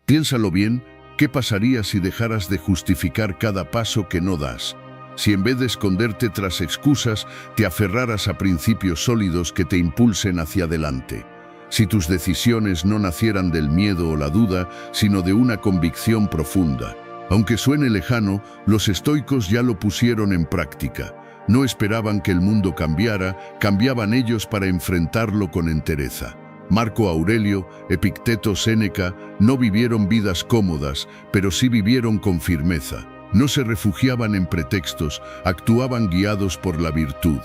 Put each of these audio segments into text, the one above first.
Piénsalo bien, ¿qué pasaría si dejaras de justificar cada paso que no das? Si en vez de esconderte tras excusas, te aferraras a principios sólidos que te impulsen hacia adelante. Si tus decisiones no nacieran del miedo o la duda, sino de una convicción profunda. Aunque suene lejano, los estoicos ya lo pusieron en práctica. No esperaban que el mundo cambiara, cambiaban ellos para enfrentarlo con entereza. Marco Aurelio, Epicteto, Séneca no vivieron vidas cómodas, pero sí vivieron con firmeza. No se refugiaban en pretextos, actuaban guiados por la virtud.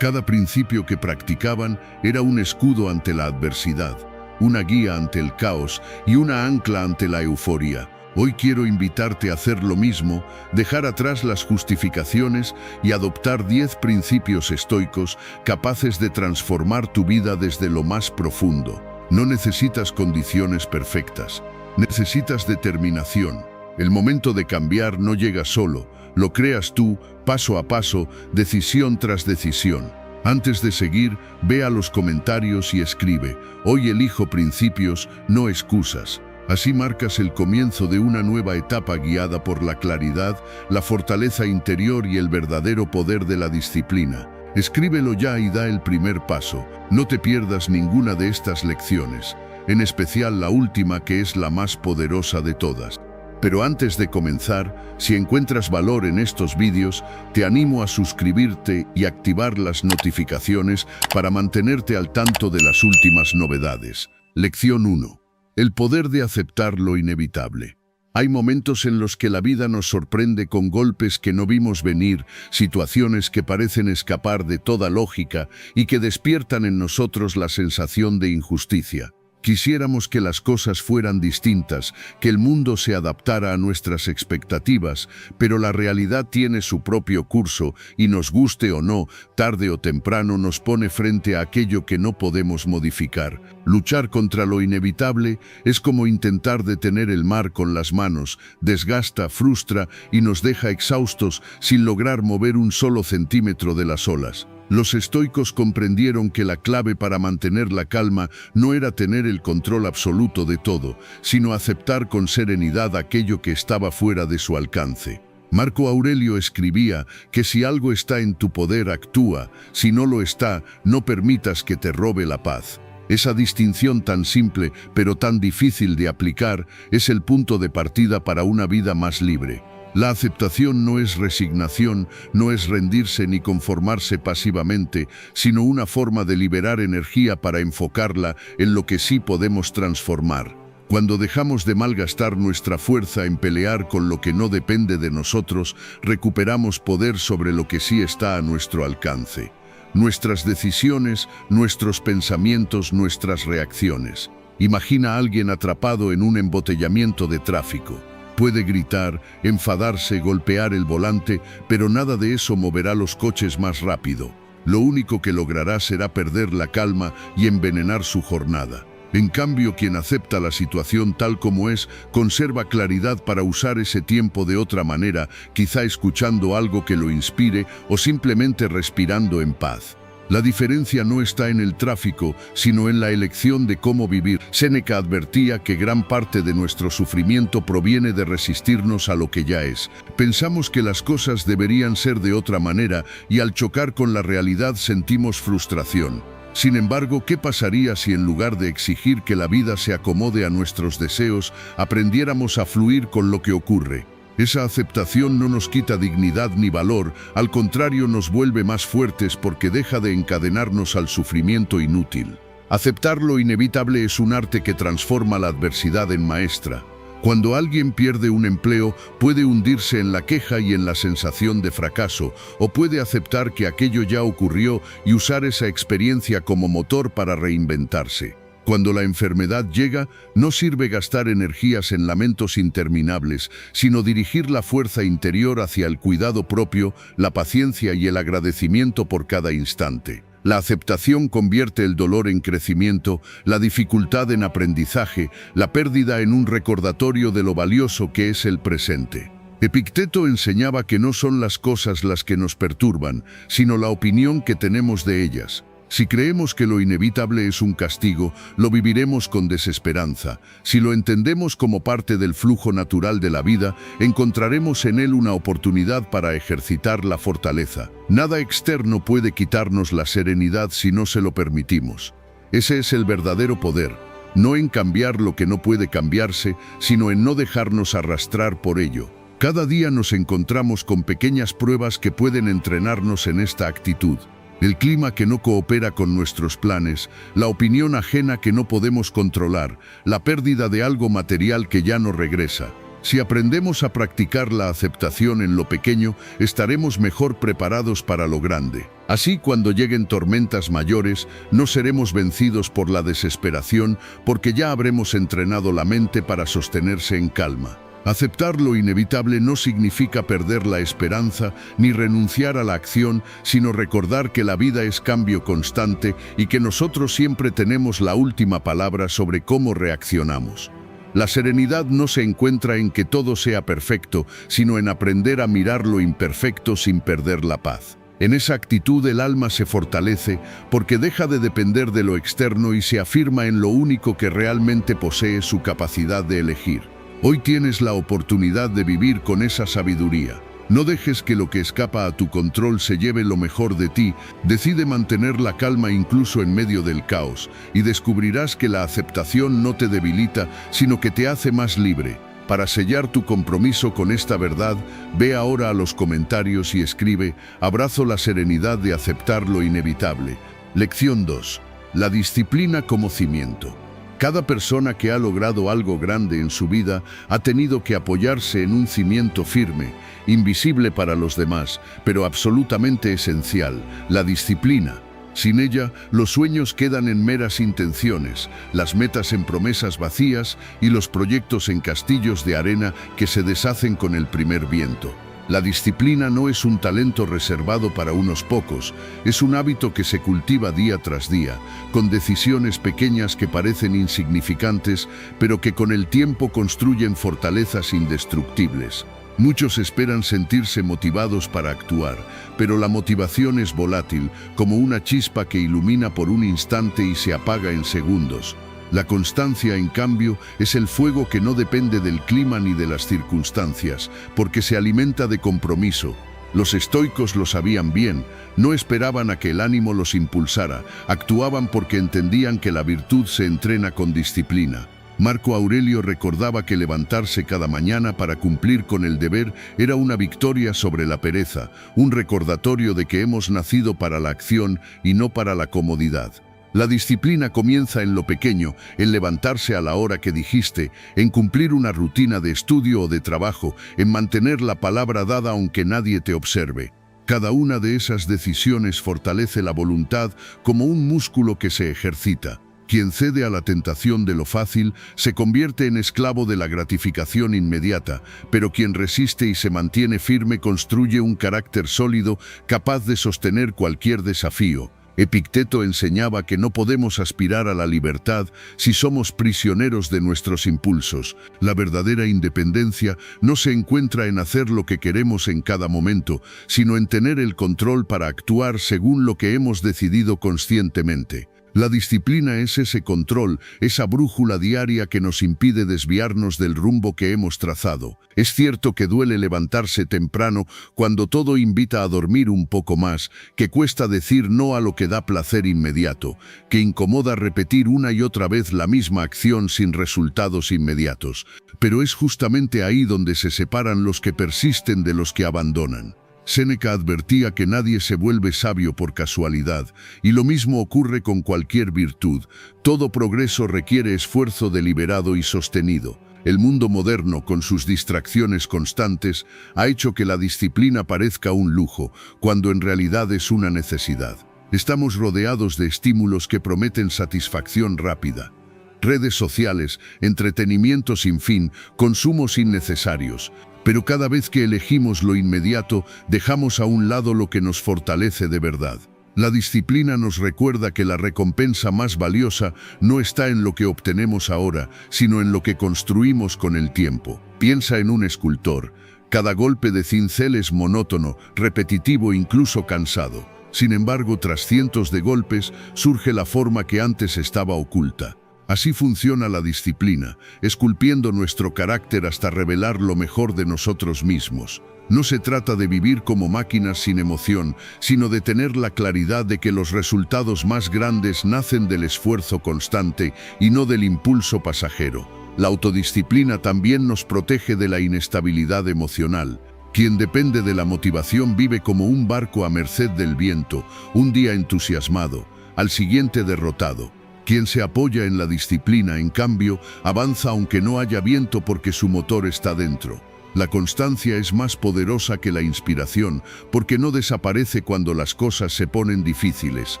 Cada principio que practicaban era un escudo ante la adversidad, una guía ante el caos y una ancla ante la euforia. Hoy quiero invitarte a hacer lo mismo, dejar atrás las justificaciones y adoptar 10 principios estoicos capaces de transformar tu vida desde lo más profundo. No necesitas condiciones perfectas, necesitas determinación. El momento de cambiar no llega solo, lo creas tú, paso a paso, decisión tras decisión. Antes de seguir, ve a los comentarios y escribe: hoy elijo principios, no excusas. Así marcas el comienzo de una nueva etapa guiada por la claridad, la fortaleza interior y el verdadero poder de la disciplina. Escríbelo ya y da el primer paso. No te pierdas ninguna de estas lecciones, en especial la última, que es la más poderosa de todas. Pero antes de comenzar, si encuentras valor en estos vídeos, te animo a suscribirte y activar las notificaciones para mantenerte al tanto de las últimas novedades. Lección 1. El poder de aceptar lo inevitable. Hay momentos en los que la vida nos sorprende con golpes que no vimos venir, situaciones que parecen escapar de toda lógica y que despiertan en nosotros la sensación de injusticia. Quisiéramos que las cosas fueran distintas, que el mundo se adaptara a nuestras expectativas, pero la realidad tiene su propio curso y, nos guste o no, tarde o temprano nos pone frente a aquello que no podemos modificar. Luchar contra lo inevitable es como intentar detener el mar con las manos, desgasta, frustra y nos deja exhaustos sin lograr mover un solo centímetro de las olas. Los estoicos comprendieron que la clave para mantener la calma no era tener el control absoluto de todo, sino aceptar con serenidad aquello que estaba fuera de su alcance. Marco Aurelio escribía que si algo está en tu poder, actúa; si no lo está, no permitas que te robe la paz. Esa distinción tan simple, pero tan difícil de aplicar, es el punto de partida para una vida más libre. La aceptación no es resignación, no es rendirse ni conformarse pasivamente, sino una forma de liberar energía para enfocarla en lo que sí podemos transformar. Cuando dejamos de malgastar nuestra fuerza en pelear con lo que no depende de nosotros, recuperamos poder sobre lo que sí está a nuestro alcance. Nuestras decisiones, nuestros pensamientos, nuestras reacciones. Imagina a alguien atrapado en un embotellamiento de tráfico. Puede gritar, enfadarse, golpear el volante, pero nada de eso moverá los coches más rápido. Lo único que logrará será perder la calma y envenenar su jornada. En cambio, quien acepta la situación tal como es, conserva claridad para usar ese tiempo de otra manera, quizá escuchando algo que lo inspire o simplemente respirando en paz. La diferencia no está en el tráfico, sino en la elección de cómo vivir. Séneca advertía que gran parte de nuestro sufrimiento proviene de resistirnos a lo que ya es. Pensamos que las cosas deberían ser de otra manera y al chocar con la realidad sentimos frustración. Sin embargo, ¿qué pasaría si en lugar de exigir que la vida se acomode a nuestros deseos, aprendiéramos a fluir con lo que ocurre? Esa aceptación no nos quita dignidad ni valor, al contrario nos vuelve más fuertes porque deja de encadenarnos al sufrimiento inútil. Aceptar lo inevitable es un arte que transforma la adversidad en maestra. Cuando alguien pierde un empleo, puede hundirse en la queja y en la sensación de fracaso, o puede aceptar que aquello ya ocurrió y usar esa experiencia como motor para reinventarse. Cuando la enfermedad llega, no sirve gastar energías en lamentos interminables, sino dirigir la fuerza interior hacia el cuidado propio, la paciencia y el agradecimiento por cada instante. La aceptación convierte el dolor en crecimiento, la dificultad en aprendizaje, la pérdida en un recordatorio de lo valioso que es el presente. Epicteto enseñaba que no son las cosas las que nos perturban, sino la opinión que tenemos de ellas. Si creemos que lo inevitable es un castigo, lo viviremos con desesperanza. Si lo entendemos como parte del flujo natural de la vida, encontraremos en él una oportunidad para ejercitar la fortaleza. Nada externo puede quitarnos la serenidad si no se lo permitimos. Ese es el verdadero poder, no en cambiar lo que no puede cambiarse, sino en no dejarnos arrastrar por ello. Cada día nos encontramos con pequeñas pruebas que pueden entrenarnos en esta actitud. El clima que no coopera con nuestros planes, la opinión ajena que no podemos controlar, la pérdida de algo material que ya no regresa. Si aprendemos a practicar la aceptación en lo pequeño, estaremos mejor preparados para lo grande. Así, cuando lleguen tormentas mayores, no seremos vencidos por la desesperación, porque ya habremos entrenado la mente para sostenerse en calma. Aceptar lo inevitable no significa perder la esperanza ni renunciar a la acción, sino recordar que la vida es cambio constante y que nosotros siempre tenemos la última palabra sobre cómo reaccionamos. La serenidad no se encuentra en que todo sea perfecto, sino en aprender a mirar lo imperfecto sin perder la paz. En esa actitud el alma se fortalece porque deja de depender de lo externo y se afirma en lo único que realmente posee, su capacidad de elegir. Hoy tienes la oportunidad de vivir con esa sabiduría. No dejes que lo que escapa a tu control se lleve lo mejor de ti. Decide mantener la calma incluso en medio del caos y descubrirás que la aceptación no te debilita, sino que te hace más libre. Para sellar tu compromiso con esta verdad, ve ahora a los comentarios y escribe: abrazo la serenidad de aceptar lo inevitable. Lección 2. La disciplina como cimiento. Cada persona que ha logrado algo grande en su vida ha tenido que apoyarse en un cimiento firme, invisible para los demás, pero absolutamente esencial: la disciplina. Sin ella, los sueños quedan en meras intenciones, las metas en promesas vacías y los proyectos en castillos de arena que se deshacen con el primer viento. La disciplina no es un talento reservado para unos pocos, es un hábito que se cultiva día tras día, con decisiones pequeñas que parecen insignificantes, pero que con el tiempo construyen fortalezas indestructibles. Muchos esperan sentirse motivados para actuar, pero la motivación es volátil, como una chispa que ilumina por un instante y se apaga en segundos. La constancia, en cambio, es el fuego que no depende del clima ni de las circunstancias, porque se alimenta de compromiso. Los estoicos lo sabían bien, no esperaban a que el ánimo los impulsara, actuaban porque entendían que la virtud se entrena con disciplina. Marco Aurelio recordaba que levantarse cada mañana para cumplir con el deber era una victoria sobre la pereza, un recordatorio de que hemos nacido para la acción y no para la comodidad. La disciplina comienza en lo pequeño, en levantarse a la hora que dijiste, en cumplir una rutina de estudio o de trabajo, en mantener la palabra dada aunque nadie te observe. Cada una de esas decisiones fortalece la voluntad como un músculo que se ejercita. Quien cede a la tentación de lo fácil se convierte en esclavo de la gratificación inmediata, pero quien resiste y se mantiene firme construye un carácter sólido capaz de sostener cualquier desafío. Epicteto enseñaba que no podemos aspirar a la libertad si somos prisioneros de nuestros impulsos. La verdadera independencia no se encuentra en hacer lo que queremos en cada momento, sino en tener el control para actuar según lo que hemos decidido conscientemente. La disciplina es ese control, esa brújula diaria que nos impide desviarnos del rumbo que hemos trazado. Es cierto que duele levantarse temprano cuando todo invita a dormir un poco más, que cuesta decir no a lo que da placer inmediato, que incomoda repetir una y otra vez la misma acción sin resultados inmediatos. Pero es justamente ahí donde se separan los que persisten de los que abandonan. Séneca advertía que nadie se vuelve sabio por casualidad, y lo mismo ocurre con cualquier virtud. Todo progreso requiere esfuerzo deliberado y sostenido. El mundo moderno, con sus distracciones constantes, ha hecho que la disciplina parezca un lujo, cuando en realidad es una necesidad. Estamos rodeados de estímulos que prometen satisfacción rápida. Redes sociales, entretenimiento sin fin, consumos innecesarios. Pero cada vez que elegimos lo inmediato, dejamos a un lado lo que nos fortalece de verdad. La disciplina nos recuerda que la recompensa más valiosa no está en lo que obtenemos ahora, sino en lo que construimos con el tiempo. Piensa en un escultor. Cada golpe de cincel es monótono, repetitivo, incluso cansado. Sin embargo, tras cientos de golpes, surge la forma que antes estaba oculta. Así funciona la disciplina, esculpiendo nuestro carácter hasta revelar lo mejor de nosotros mismos. No se trata de vivir como máquinas sin emoción, sino de tener la claridad de que los resultados más grandes nacen del esfuerzo constante y no del impulso pasajero. La autodisciplina también nos protege de la inestabilidad emocional. Quien depende de la motivación vive como un barco a merced del viento, un día entusiasmado, al siguiente derrotado. Quien se apoya en la disciplina, en cambio, avanza aunque no haya viento porque su motor está dentro. La constancia es más poderosa que la inspiración, porque no desaparece cuando las cosas se ponen difíciles.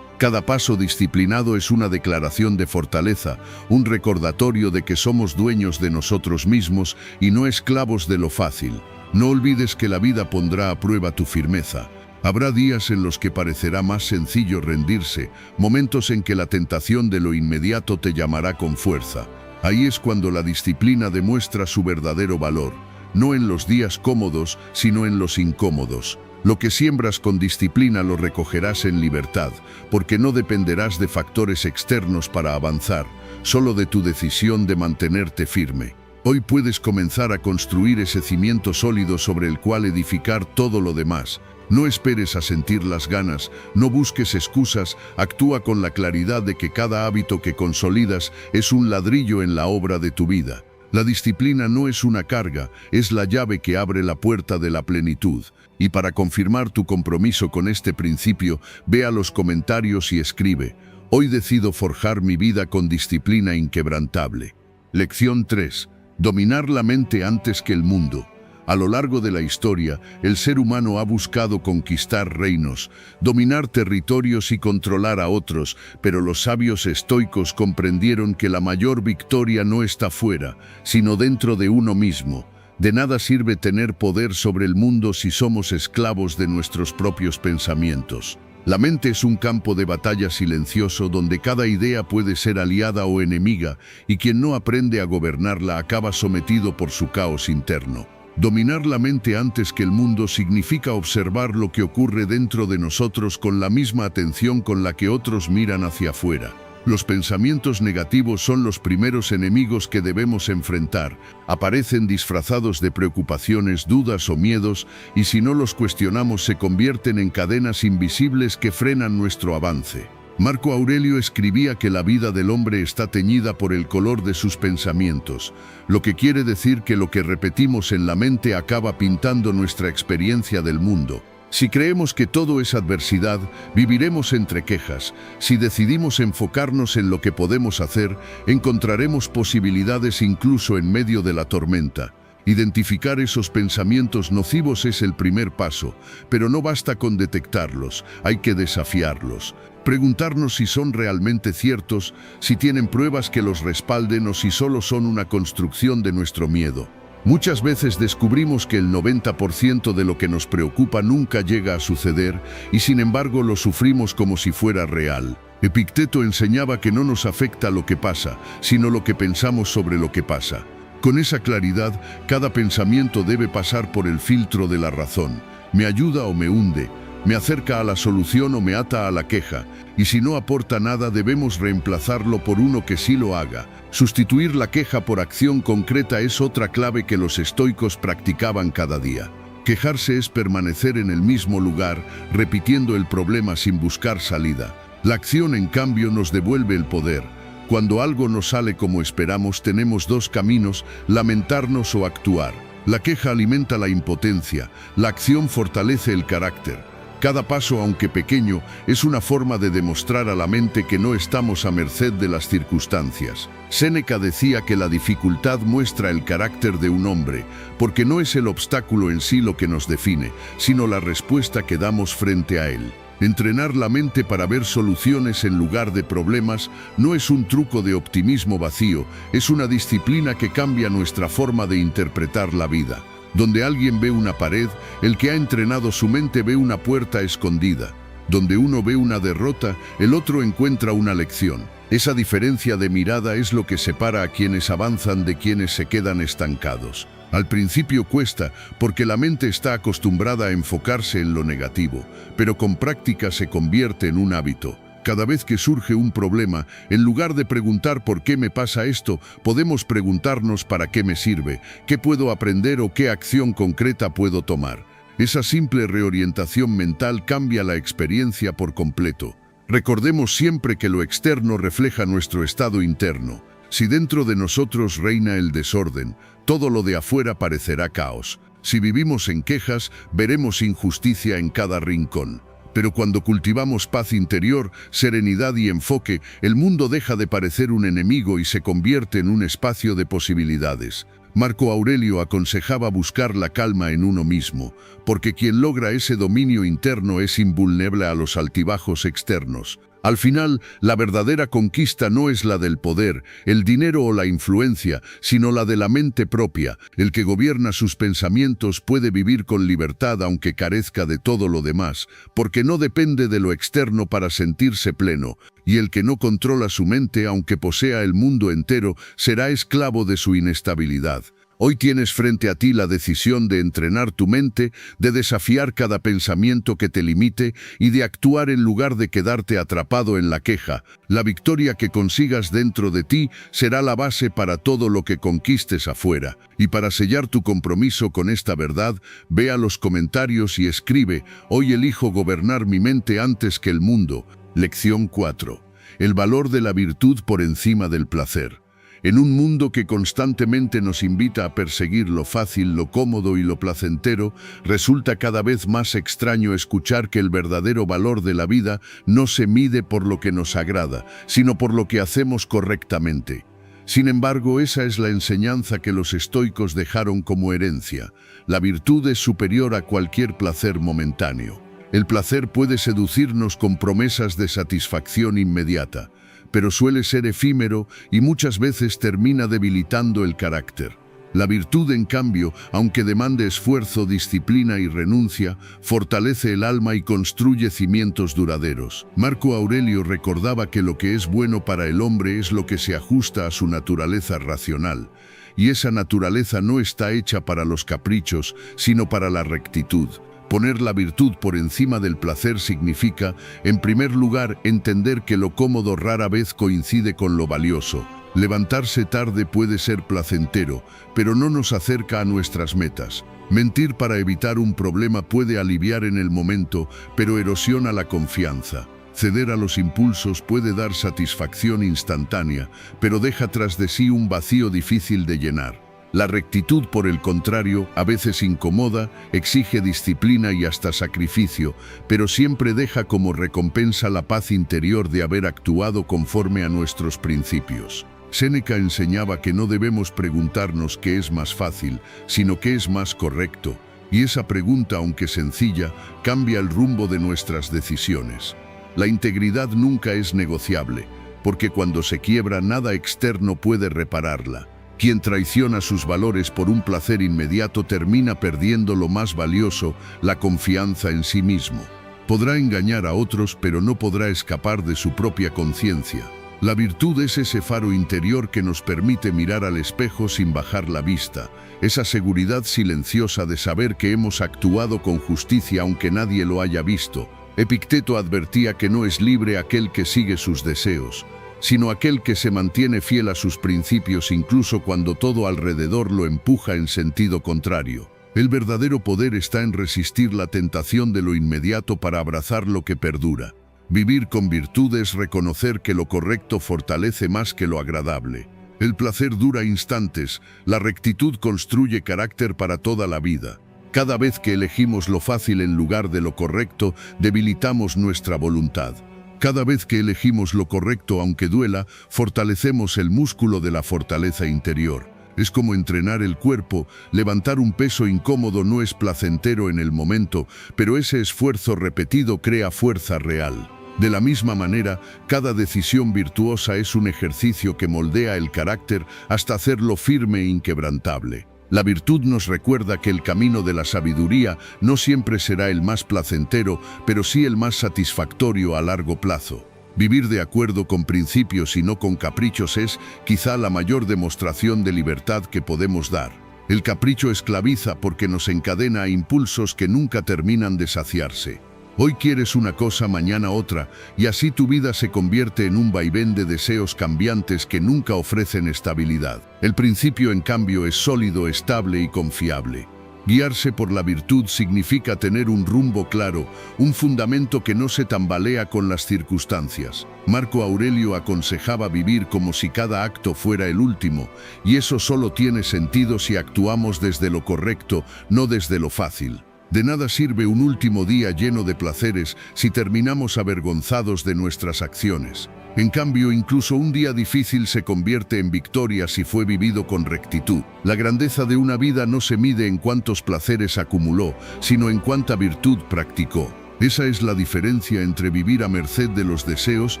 Cada paso disciplinado es una declaración de fortaleza, un recordatorio de que somos dueños de nosotros mismos y no esclavos de lo fácil. No olvides que la vida pondrá a prueba tu firmeza. Habrá días en los que parecerá más sencillo rendirse, momentos en que la tentación de lo inmediato te llamará con fuerza. Ahí es cuando la disciplina demuestra su verdadero valor. No en los días cómodos, sino en los incómodos. Lo que siembras con disciplina lo recogerás en libertad, porque no dependerás de factores externos para avanzar, solo de tu decisión de mantenerte firme. Hoy puedes comenzar a construir ese cimiento sólido sobre el cual edificar todo lo demás. No esperes a sentir las ganas, no busques excusas, actúa con la claridad de que cada hábito que consolidas es un ladrillo en la obra de tu vida. La disciplina no es una carga, es la llave que abre la puerta de la plenitud. Y para confirmar tu compromiso con este principio, ve a los comentarios y escribe: hoy decido forjar mi vida con disciplina inquebrantable. Lección 3. Dominar la mente antes que el mundo. A lo largo de la historia, el ser humano ha buscado conquistar reinos, dominar territorios y controlar a otros, pero los sabios estoicos comprendieron que la mayor victoria no está fuera, sino dentro de uno mismo. De nada sirve tener poder sobre el mundo si somos esclavos de nuestros propios pensamientos. La mente es un campo de batalla silencioso donde cada idea puede ser aliada o enemiga, y quien no aprende a gobernarla acaba sometido por su caos interno. Dominar la mente antes que el mundo significa observar lo que ocurre dentro de nosotros con la misma atención con la que otros miran hacia afuera. Los pensamientos negativos son los primeros enemigos que debemos enfrentar. Aparecen disfrazados de preocupaciones, dudas o miedos, y si no los cuestionamos se convierten en cadenas invisibles que frenan nuestro avance. Marco Aurelio escribía que la vida del hombre está teñida por el color de sus pensamientos, lo que quiere decir que lo que repetimos en la mente acaba pintando nuestra experiencia del mundo. Si creemos que todo es adversidad, viviremos entre quejas. Si decidimos enfocarnos en lo que podemos hacer, encontraremos posibilidades incluso en medio de la tormenta. Identificar esos pensamientos nocivos es el primer paso, pero no basta con detectarlos, hay que desafiarlos. Preguntarnos si son realmente ciertos, si tienen pruebas que los respalden o si solo son una construcción de nuestro miedo. Muchas veces descubrimos que el 90% de lo que nos preocupa nunca llega a suceder y sin embargo lo sufrimos como si fuera real. Epicteto enseñaba que no nos afecta lo que pasa, sino lo que pensamos sobre lo que pasa. Con esa claridad, cada pensamiento debe pasar por el filtro de la razón. ¿Me ayuda o me hunde? ¿Me acerca a la solución o me ata a la queja? Y si no aporta nada, debemos reemplazarlo por uno que sí lo haga. Sustituir la queja por acción concreta es otra clave que los estoicos practicaban cada día. Quejarse es permanecer en el mismo lugar, repitiendo el problema sin buscar salida. La acción, en cambio, nos devuelve el poder. Cuando algo no sale como esperamos, tenemos dos caminos: lamentarnos o actuar. La queja alimenta la impotencia, la acción fortalece el carácter. Cada paso, aunque pequeño, es una forma de demostrar a la mente que no estamos a merced de las circunstancias. Séneca decía que la dificultad muestra el carácter de un hombre, porque no es el obstáculo en sí lo que nos define, sino la respuesta que damos frente a él. Entrenar la mente para ver soluciones en lugar de problemas no es un truco de optimismo vacío, es una disciplina que cambia nuestra forma de interpretar la vida. Donde alguien ve una pared, el que ha entrenado su mente ve una puerta escondida. Donde uno ve una derrota, el otro encuentra una lección. Esa diferencia de mirada es lo que separa a quienes avanzan de quienes se quedan estancados. Al principio cuesta, porque la mente está acostumbrada a enfocarse en lo negativo, pero con práctica se convierte en un hábito. Cada vez que surge un problema, en lugar de preguntar ¿por qué me pasa esto?, podemos preguntarnos ¿para qué me sirve?, ¿qué puedo aprender o qué acción concreta puedo tomar? Esa simple reorientación mental cambia la experiencia por completo. Recordemos siempre que lo externo refleja nuestro estado interno. Si dentro de nosotros reina el desorden, todo lo de afuera parecerá caos. Si vivimos en quejas, veremos injusticia en cada rincón. Pero cuando cultivamos paz interior, serenidad y enfoque, el mundo deja de parecer un enemigo y se convierte en un espacio de posibilidades. Marco Aurelio aconsejaba buscar la calma en uno mismo, porque quien logra ese dominio interno es invulnerable a los altibajos externos. Al final, la verdadera conquista no es la del poder, el dinero o la influencia, sino la de la mente propia. El que gobierna sus pensamientos puede vivir con libertad aunque carezca de todo lo demás, porque no depende de lo externo para sentirse pleno, y el que no controla su mente aunque posea el mundo entero, será esclavo de su inestabilidad. Hoy tienes frente a ti la decisión de entrenar tu mente, de desafiar cada pensamiento que te limite y de actuar en lugar de quedarte atrapado en la queja. La victoria que consigas dentro de ti será la base para todo lo que conquistes afuera. Y para sellar tu compromiso con esta verdad, ve a los comentarios y escribe: hoy elijo gobernar mi mente antes que el mundo. Lección 4. El valor de la virtud por encima del placer. En un mundo que constantemente nos invita a perseguir lo fácil, lo cómodo y lo placentero, resulta cada vez más extraño escuchar que el verdadero valor de la vida no se mide por lo que nos agrada, sino por lo que hacemos correctamente. Sin embargo, esa es la enseñanza que los estoicos dejaron como herencia. La virtud es superior a cualquier placer momentáneo. El placer puede seducirnos con promesas de satisfacción inmediata, pero suele ser efímero y muchas veces termina debilitando el carácter. La virtud, en cambio, aunque demande esfuerzo, disciplina y renuncia, fortalece el alma y construye cimientos duraderos. Marco Aurelio recordaba que lo que es bueno para el hombre es lo que se ajusta a su naturaleza racional, y esa naturaleza no está hecha para los caprichos, sino para la rectitud. Poner la virtud por encima del placer significa, en primer lugar, entender que lo cómodo rara vez coincide con lo valioso. Levantarse tarde puede ser placentero, pero no nos acerca a nuestras metas. Mentir para evitar un problema puede aliviar en el momento, pero erosiona la confianza. Ceder a los impulsos puede dar satisfacción instantánea, pero deja tras de sí un vacío difícil de llenar. La rectitud, por el contrario, a veces incomoda, exige disciplina y hasta sacrificio, pero siempre deja como recompensa la paz interior de haber actuado conforme a nuestros principios. Séneca enseñaba que no debemos preguntarnos qué es más fácil, sino qué es más correcto, y esa pregunta, aunque sencilla, cambia el rumbo de nuestras decisiones. La integridad nunca es negociable, porque cuando se quiebra nada externo puede repararla. Quien traiciona sus valores por un placer inmediato termina perdiendo lo más valioso, la confianza en sí mismo. Podrá engañar a otros, pero no podrá escapar de su propia conciencia. La virtud es ese faro interior que nos permite mirar al espejo sin bajar la vista, esa seguridad silenciosa de saber que hemos actuado con justicia aunque nadie lo haya visto. Epicteto advertía que no es libre aquel que sigue sus deseos, sino aquel que se mantiene fiel a sus principios incluso cuando todo alrededor lo empuja en sentido contrario. El verdadero poder está en resistir la tentación de lo inmediato para abrazar lo que perdura. Vivir con virtud es reconocer que lo correcto fortalece más que lo agradable. El placer dura instantes, la rectitud construye carácter para toda la vida. Cada vez que elegimos lo fácil en lugar de lo correcto, debilitamos nuestra voluntad. Cada vez que elegimos lo correcto aunque duela, fortalecemos el músculo de la fortaleza interior. Es como entrenar el cuerpo. Levantar un peso incómodo no es placentero en el momento, pero ese esfuerzo repetido crea fuerza real. De la misma manera, cada decisión virtuosa es un ejercicio que moldea el carácter hasta hacerlo firme e inquebrantable. La virtud nos recuerda que el camino de la sabiduría no siempre será el más placentero, pero sí el más satisfactorio a largo plazo. Vivir de acuerdo con principios y no con caprichos es, quizá, la mayor demostración de libertad que podemos dar. El capricho esclaviza porque nos encadena a impulsos que nunca terminan de saciarse. Hoy quieres una cosa, mañana otra, y así tu vida se convierte en un vaivén de deseos cambiantes que nunca ofrecen estabilidad. El principio, en cambio, es sólido, estable y confiable. Guiarse por la virtud significa tener un rumbo claro, un fundamento que no se tambalea con las circunstancias. Marco Aurelio aconsejaba vivir como si cada acto fuera el último, y eso solo tiene sentido si actuamos desde lo correcto, no desde lo fácil. De nada sirve un último día lleno de placeres si terminamos avergonzados de nuestras acciones. En cambio, incluso un día difícil se convierte en victoria si fue vivido con rectitud. La grandeza de una vida no se mide en cuántos placeres acumuló, sino en cuánta virtud practicó. Esa es la diferencia entre vivir a merced de los deseos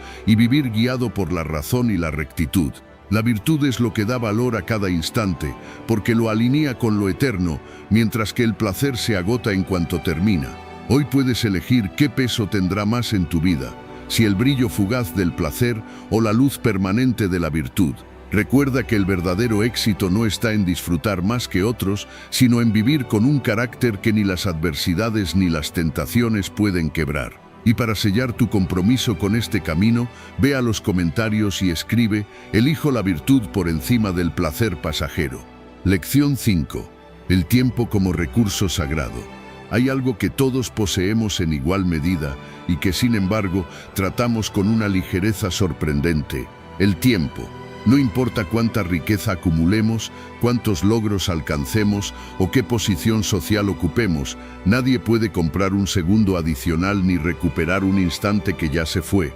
y vivir guiado por la razón y la rectitud. La virtud es lo que da valor a cada instante, porque lo alinea con lo eterno, mientras que el placer se agota en cuanto termina. Hoy puedes elegir qué peso tendrá más en tu vida, si el brillo fugaz del placer o la luz permanente de la virtud. Recuerda que el verdadero éxito no está en disfrutar más que otros, sino en vivir con un carácter que ni las adversidades ni las tentaciones pueden quebrar. Y para sellar tu compromiso con este camino, ve a los comentarios y escribe: elijo la virtud por encima del placer pasajero. Lección 5. El tiempo como recurso sagrado. Hay algo que todos poseemos en igual medida y que, sin embargo, tratamos con una ligereza sorprendente: el tiempo. No importa cuánta riqueza acumulemos, cuántos logros alcancemos o qué posición social ocupemos, nadie puede comprar un segundo adicional ni recuperar un instante que ya se fue.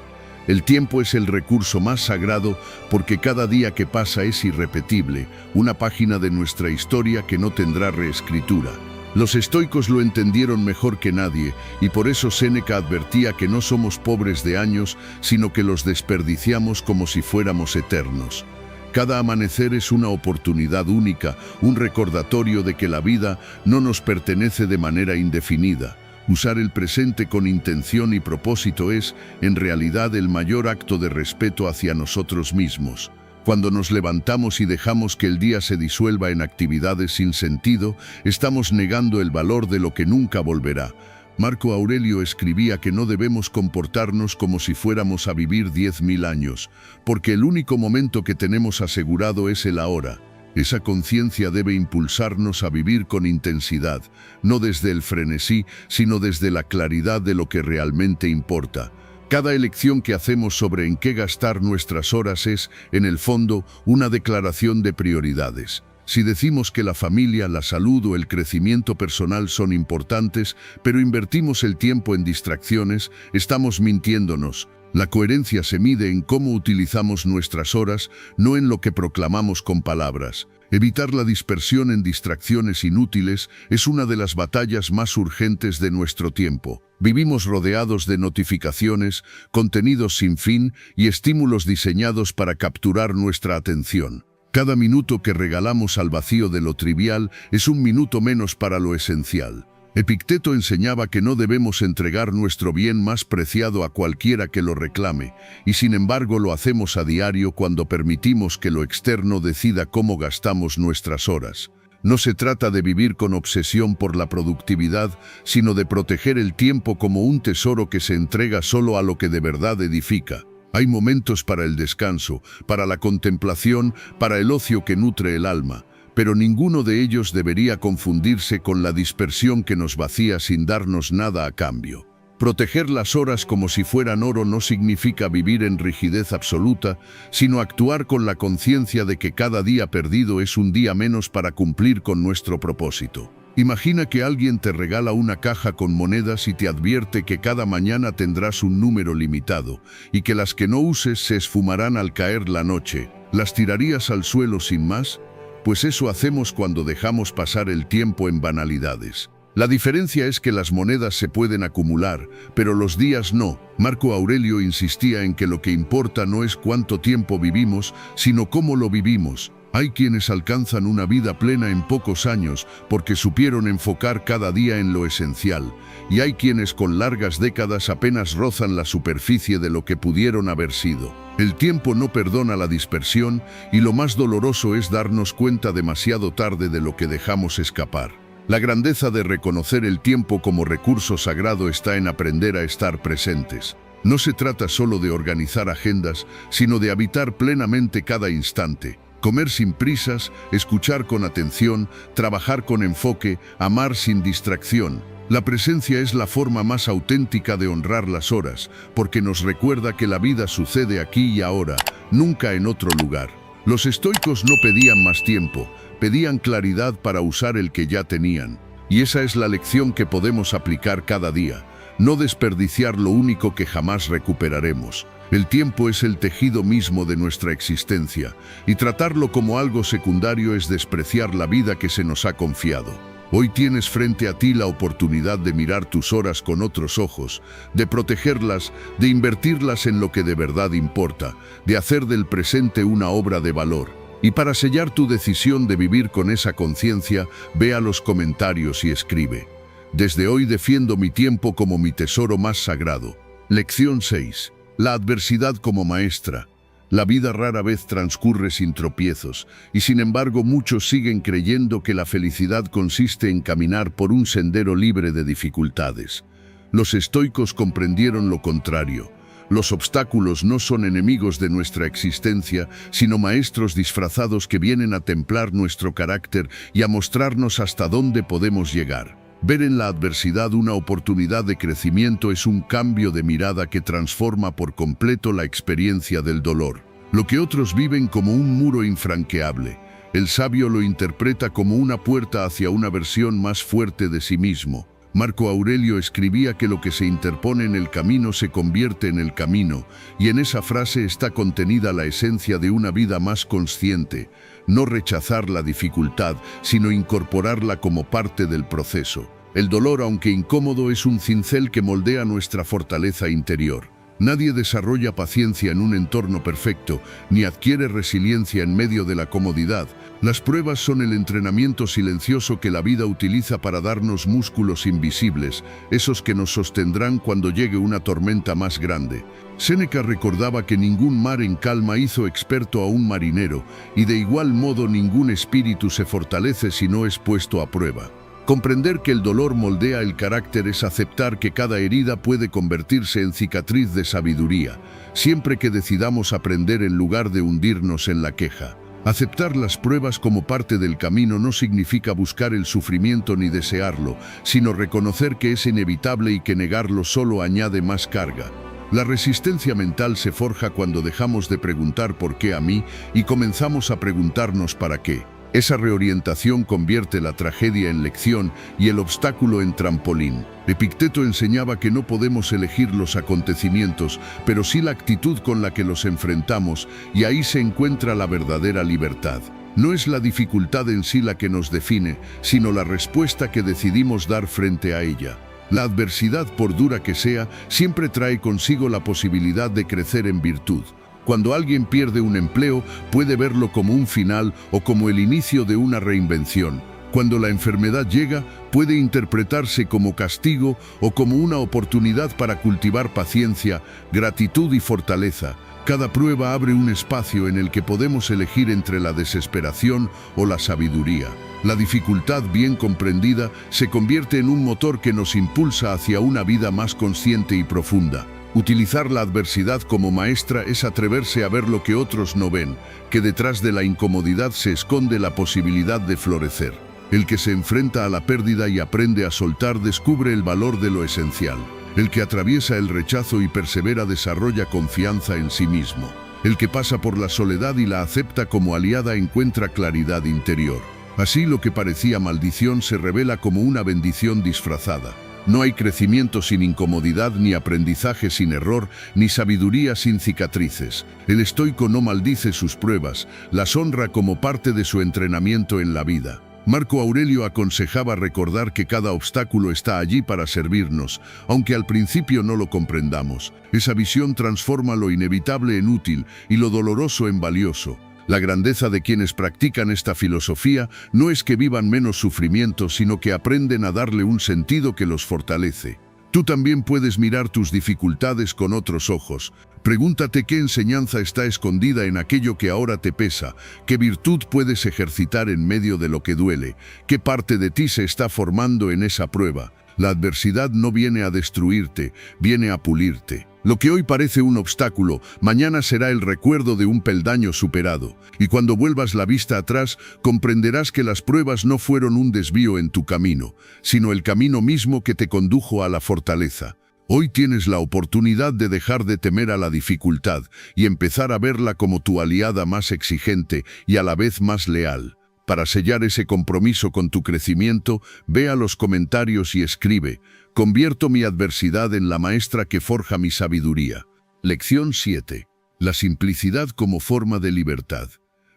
El tiempo es el recurso más sagrado porque cada día que pasa es irrepetible, una página de nuestra historia que no tendrá reescritura. Los estoicos lo entendieron mejor que nadie, y por eso Séneca advertía que no somos pobres de años, sino que los desperdiciamos como si fuéramos eternos. Cada amanecer es una oportunidad única, un recordatorio de que la vida no nos pertenece de manera indefinida. Usar el presente con intención y propósito es, en realidad, el mayor acto de respeto hacia nosotros mismos. Cuando nos levantamos y dejamos que el día se disuelva en actividades sin sentido, estamos negando el valor de lo que nunca volverá. Marco Aurelio escribía que no debemos comportarnos como si fuéramos a vivir 10.000 años, porque el único momento que tenemos asegurado es el ahora. Esa conciencia debe impulsarnos a vivir con intensidad, no desde el frenesí, sino desde la claridad de lo que realmente importa. Cada elección que hacemos sobre en qué gastar nuestras horas es, en el fondo, una declaración de prioridades. Si decimos que la familia, la salud o el crecimiento personal son importantes, pero invertimos el tiempo en distracciones, estamos mintiéndonos. La coherencia se mide en cómo utilizamos nuestras horas, no en lo que proclamamos con palabras. Evitar la dispersión en distracciones inútiles es una de las batallas más urgentes de nuestro tiempo. Vivimos rodeados de notificaciones, contenidos sin fin y estímulos diseñados para capturar nuestra atención. Cada minuto que regalamos al vacío de lo trivial es un minuto menos para lo esencial. Epicteto enseñaba que no debemos entregar nuestro bien más preciado a cualquiera que lo reclame, y sin embargo lo hacemos a diario cuando permitimos que lo externo decida cómo gastamos nuestras horas. No se trata de vivir con obsesión por la productividad, sino de proteger el tiempo como un tesoro que se entrega solo a lo que de verdad edifica. Hay momentos para el descanso, para la contemplación, para el ocio que nutre el alma, pero ninguno de ellos debería confundirse con la dispersión que nos vacía sin darnos nada a cambio. Proteger las horas como si fueran oro no significa vivir en rigidez absoluta, sino actuar con la conciencia de que cada día perdido es un día menos para cumplir con nuestro propósito. Imagina que alguien te regala una caja con monedas y te advierte que cada mañana tendrás un número limitado y que las que no uses se esfumarán al caer la noche. ¿Las tirarías al suelo sin más? Pues eso hacemos cuando dejamos pasar el tiempo en banalidades. La diferencia es que las monedas se pueden acumular, pero los días no. Marco Aurelio insistía en que lo que importa no es cuánto tiempo vivimos, sino cómo lo vivimos. Hay quienes alcanzan una vida plena en pocos años porque supieron enfocar cada día en lo esencial, y hay quienes con largas décadas apenas rozan la superficie de lo que pudieron haber sido. El tiempo no perdona la dispersión y lo más doloroso es darnos cuenta demasiado tarde de lo que dejamos escapar. La grandeza de reconocer el tiempo como recurso sagrado está en aprender a estar presentes. No se trata solo de organizar agendas, sino de habitar plenamente cada instante. Comer sin prisas, escuchar con atención, trabajar con enfoque, amar sin distracción. La presencia es la forma más auténtica de honrar las horas, porque nos recuerda que la vida sucede aquí y ahora, nunca en otro lugar. Los estoicos no pedían más tiempo, pedían claridad para usar el que ya tenían. Y esa es la lección que podemos aplicar cada día. No desperdiciar lo único que jamás recuperaremos. El tiempo es el tejido mismo de nuestra existencia, y tratarlo como algo secundario es despreciar la vida que se nos ha confiado. Hoy tienes frente a ti la oportunidad de mirar tus horas con otros ojos, de protegerlas, de invertirlas en lo que de verdad importa, de hacer del presente una obra de valor. Y para sellar tu decisión de vivir con esa conciencia, ve a los comentarios y escribe: desde hoy defiendo mi tiempo como mi tesoro más sagrado. Lección 6. La adversidad como maestra. La vida rara vez transcurre sin tropiezos, y sin embargo muchos siguen creyendo que la felicidad consiste en caminar por un sendero libre de dificultades. Los estoicos comprendieron lo contrario. Los obstáculos no son enemigos de nuestra existencia, sino maestros disfrazados que vienen a templar nuestro carácter y a mostrarnos hasta dónde podemos llegar. Ver en la adversidad una oportunidad de crecimiento es un cambio de mirada que transforma por completo la experiencia del dolor. Lo que otros viven como un muro infranqueable, el sabio lo interpreta como una puerta hacia una versión más fuerte de sí mismo. Marco Aurelio escribía que lo que se interpone en el camino se convierte en el camino, y en esa frase está contenida la esencia de una vida más consciente. No rechazar la dificultad, sino incorporarla como parte del proceso. El dolor, aunque incómodo, es un cincel que moldea nuestra fortaleza interior. Nadie desarrolla paciencia en un entorno perfecto, ni adquiere resiliencia en medio de la comodidad. Las pruebas son el entrenamiento silencioso que la vida utiliza para darnos músculos invisibles, esos que nos sostendrán cuando llegue una tormenta más grande. Séneca recordaba que ningún mar en calma hizo experto a un marinero, y de igual modo ningún espíritu se fortalece si no es puesto a prueba. Comprender que el dolor moldea el carácter es aceptar que cada herida puede convertirse en cicatriz de sabiduría, siempre que decidamos aprender en lugar de hundirnos en la queja. Aceptar las pruebas como parte del camino no significa buscar el sufrimiento ni desearlo, sino reconocer que es inevitable y que negarlo solo añade más carga. La resistencia mental se forja cuando dejamos de preguntar ¿por qué a mí? Y comenzamos a preguntarnos ¿para qué? Esa reorientación convierte la tragedia en lección y el obstáculo en trampolín. Epicteto enseñaba que no podemos elegir los acontecimientos, pero sí la actitud con la que los enfrentamos, y ahí se encuentra la verdadera libertad. No es la dificultad en sí la que nos define, sino la respuesta que decidimos dar frente a ella. La adversidad, por dura que sea, siempre trae consigo la posibilidad de crecer en virtud. Cuando alguien pierde un empleo, puede verlo como un final o como el inicio de una reinvención. Cuando la enfermedad llega, puede interpretarse como castigo o como una oportunidad para cultivar paciencia, gratitud y fortaleza. Cada prueba abre un espacio en el que podemos elegir entre la desesperación o la sabiduría. La dificultad bien comprendida se convierte en un motor que nos impulsa hacia una vida más consciente y profunda. Utilizar la adversidad como maestra es atreverse a ver lo que otros no ven, que detrás de la incomodidad se esconde la posibilidad de florecer. El que se enfrenta a la pérdida y aprende a soltar descubre el valor de lo esencial. El que atraviesa el rechazo y persevera desarrolla confianza en sí mismo. El que pasa por la soledad y la acepta como aliada encuentra claridad interior. Así lo que parecía maldición se revela como una bendición disfrazada. No hay crecimiento sin incomodidad, ni aprendizaje sin error, ni sabiduría sin cicatrices. El estoico no maldice sus pruebas, las honra como parte de su entrenamiento en la vida. Marco Aurelio aconsejaba recordar que cada obstáculo está allí para servirnos, aunque al principio no lo comprendamos. Esa visión transforma lo inevitable en útil y lo doloroso en valioso. La grandeza de quienes practican esta filosofía no es que vivan menos sufrimiento, sino que aprenden a darle un sentido que los fortalece. Tú también puedes mirar tus dificultades con otros ojos. Pregúntate qué enseñanza está escondida en aquello que ahora te pesa, qué virtud puedes ejercitar en medio de lo que duele, qué parte de ti se está formando en esa prueba. La adversidad no viene a destruirte, viene a pulirte. Lo que hoy parece un obstáculo, mañana será el recuerdo de un peldaño superado. Y cuando vuelvas la vista atrás, comprenderás que las pruebas no fueron un desvío en tu camino, sino el camino mismo que te condujo a la fortaleza. Hoy tienes la oportunidad de dejar de temer a la dificultad y empezar a verla como tu aliada más exigente y a la vez más leal. Para sellar ese compromiso con tu crecimiento, ve a los comentarios y escribe: convierto mi adversidad en la maestra que forja mi sabiduría. Lección 7. La simplicidad como forma de libertad.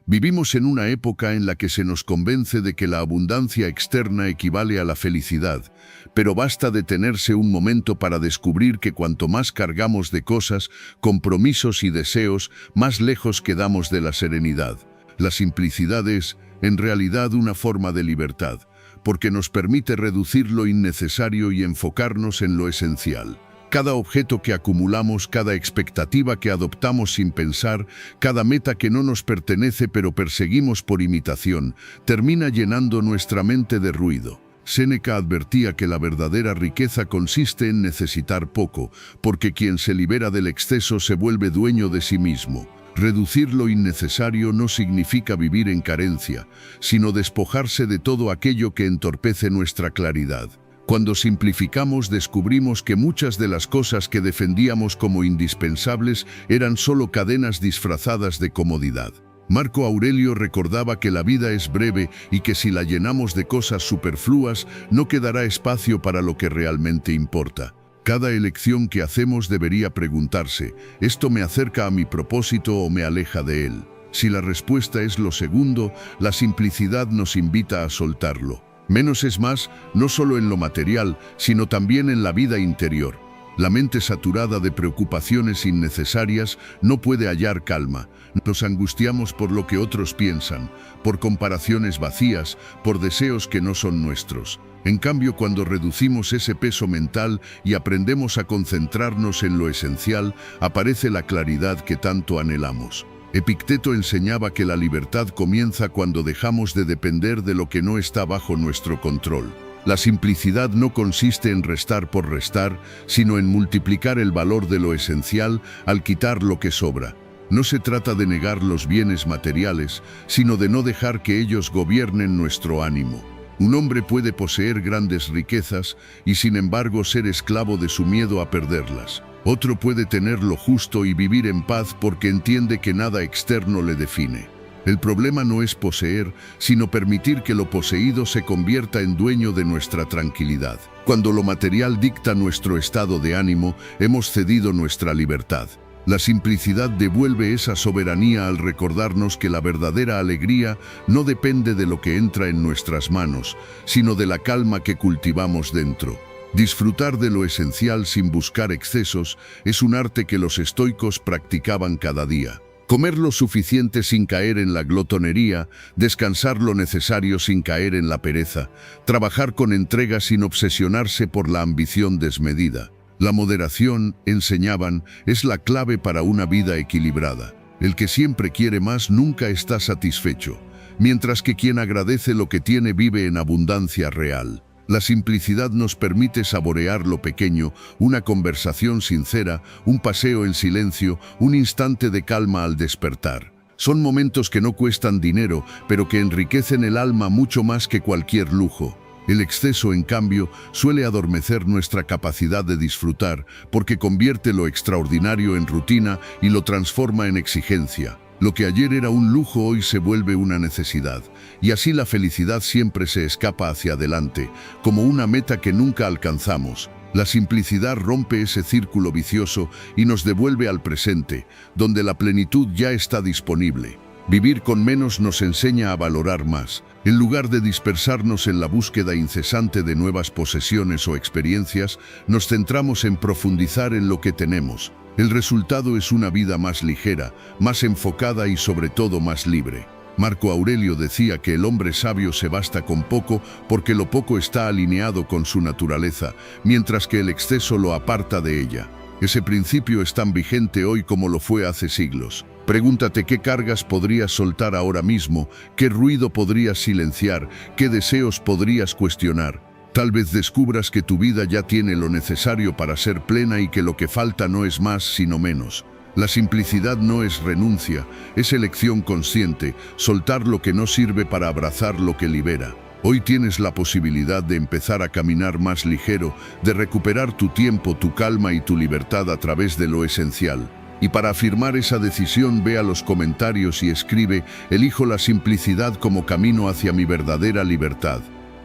Vivimos en una época en la que se nos convence de que la abundancia externa equivale a la felicidad, pero basta detenerse un momento para descubrir que cuanto más cargamos de cosas, compromisos y deseos, más lejos quedamos de la serenidad. La simplicidad es, en realidad, una forma de libertad, porque nos permite reducir lo innecesario y enfocarnos en lo esencial. Cada objeto que acumulamos, cada expectativa que adoptamos sin pensar, cada meta que no nos pertenece pero perseguimos por imitación, termina llenando nuestra mente de ruido. Séneca advertía que la verdadera riqueza consiste en necesitar poco, porque quien se libera del exceso se vuelve dueño de sí mismo. Reducir lo innecesario no significa vivir en carencia, sino despojarse de todo aquello que entorpece nuestra claridad. Cuando simplificamos, descubrimos que muchas de las cosas que defendíamos como indispensables eran solo cadenas disfrazadas de comodidad. Marco Aurelio recordaba que la vida es breve y que si la llenamos de cosas superfluas, no quedará espacio para lo que realmente importa. Cada elección que hacemos debería preguntarse: ¿esto me acerca a mi propósito o me aleja de él? Si la respuesta es lo segundo, la simplicidad nos invita a soltarlo. Menos es más, no solo en lo material, sino también en la vida interior. La mente saturada de preocupaciones innecesarias no puede hallar calma. Nos angustiamos por lo que otros piensan, por comparaciones vacías, por deseos que no son nuestros. En cambio, cuando reducimos ese peso mental y aprendemos a concentrarnos en lo esencial, aparece la claridad que tanto anhelamos. Epicteto enseñaba que la libertad comienza cuando dejamos de depender de lo que no está bajo nuestro control. La simplicidad no consiste en restar por restar, sino en multiplicar el valor de lo esencial al quitar lo que sobra. No se trata de negar los bienes materiales, sino de no dejar que ellos gobiernen nuestro ánimo. Un hombre puede poseer grandes riquezas y sin embargo ser esclavo de su miedo a perderlas. Otro puede tener lo justo y vivir en paz porque entiende que nada externo le define. El problema no es poseer, sino permitir que lo poseído se convierta en dueño de nuestra tranquilidad. Cuando lo material dicta nuestro estado de ánimo, hemos cedido nuestra libertad. La simplicidad devuelve esa soberanía al recordarnos que la verdadera alegría no depende de lo que entra en nuestras manos, sino de la calma que cultivamos dentro. Disfrutar de lo esencial sin buscar excesos es un arte que los estoicos practicaban cada día. Comer lo suficiente sin caer en la glotonería, descansar lo necesario sin caer en la pereza, trabajar con entrega sin obsesionarse por la ambición desmedida. La moderación, enseñaban, es la clave para una vida equilibrada. El que siempre quiere más nunca está satisfecho, mientras que quien agradece lo que tiene vive en abundancia real. La simplicidad nos permite saborear lo pequeño, una conversación sincera, un paseo en silencio, un instante de calma al despertar. Son momentos que no cuestan dinero, pero que enriquecen el alma mucho más que cualquier lujo. El exceso, en cambio, suele adormecer nuestra capacidad de disfrutar, porque convierte lo extraordinario en rutina y lo transforma en exigencia. Lo que ayer era un lujo hoy se vuelve una necesidad, y así la felicidad siempre se escapa hacia adelante, como una meta que nunca alcanzamos. La simplicidad rompe ese círculo vicioso y nos devuelve al presente, donde la plenitud ya está disponible. Vivir con menos nos enseña a valorar más. En lugar de dispersarnos en la búsqueda incesante de nuevas posesiones o experiencias, nos centramos en profundizar en lo que tenemos. El resultado es una vida más ligera, más enfocada y sobre todo más libre. Marco Aurelio decía que el hombre sabio se basta con poco porque lo poco está alineado con su naturaleza, mientras que el exceso lo aparta de ella. Ese principio es tan vigente hoy como lo fue hace siglos. Pregúntate qué cargas podrías soltar ahora mismo, qué ruido podrías silenciar, qué deseos podrías cuestionar. Tal vez descubras que tu vida ya tiene lo necesario para ser plena y que lo que falta no es más sino menos. La simplicidad no es renuncia, es elección consciente, soltar lo que no sirve para abrazar lo que libera. Hoy tienes la posibilidad de empezar a caminar más ligero, de recuperar tu tiempo, tu calma y tu libertad a través de lo esencial. Y para afirmar esa decisión, ve a los comentarios y escribe: elijo la simplicidad como camino hacia mi verdadera libertad.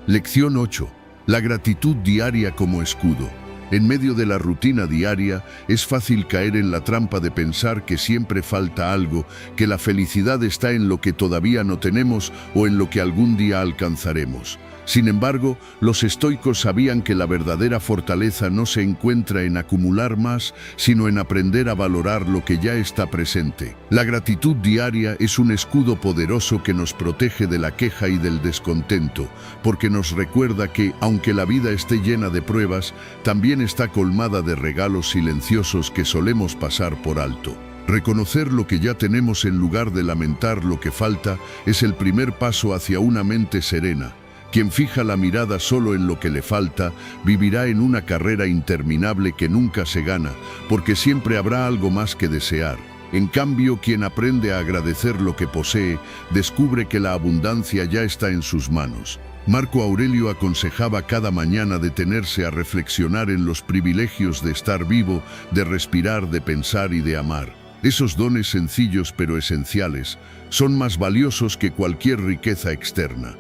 Lección 8. La gratitud diaria como escudo. En medio de la rutina diaria, es fácil caer en la trampa de pensar que siempre falta algo, que la felicidad está en lo que todavía no tenemos o en lo que algún día alcanzaremos. Sin embargo, los estoicos sabían que la verdadera fortaleza no se encuentra en acumular más, sino en aprender a valorar lo que ya está presente. La gratitud diaria es un escudo poderoso que nos protege de la queja y del descontento, porque nos recuerda que, aunque la vida esté llena de pruebas, también está colmada de regalos silenciosos que solemos pasar por alto. Reconocer lo que ya tenemos en lugar de lamentar lo que falta es el primer paso hacia una mente serena. Quien fija la mirada solo en lo que le falta, vivirá en una carrera interminable que nunca se gana, porque siempre habrá algo más que desear. En cambio, quien aprende a agradecer lo que posee, descubre que la abundancia ya está en sus manos. Marco Aurelio aconsejaba cada mañana detenerse a reflexionar en los privilegios de estar vivo, de respirar, de pensar y de amar. Esos dones sencillos pero esenciales son más valiosos que cualquier riqueza externa.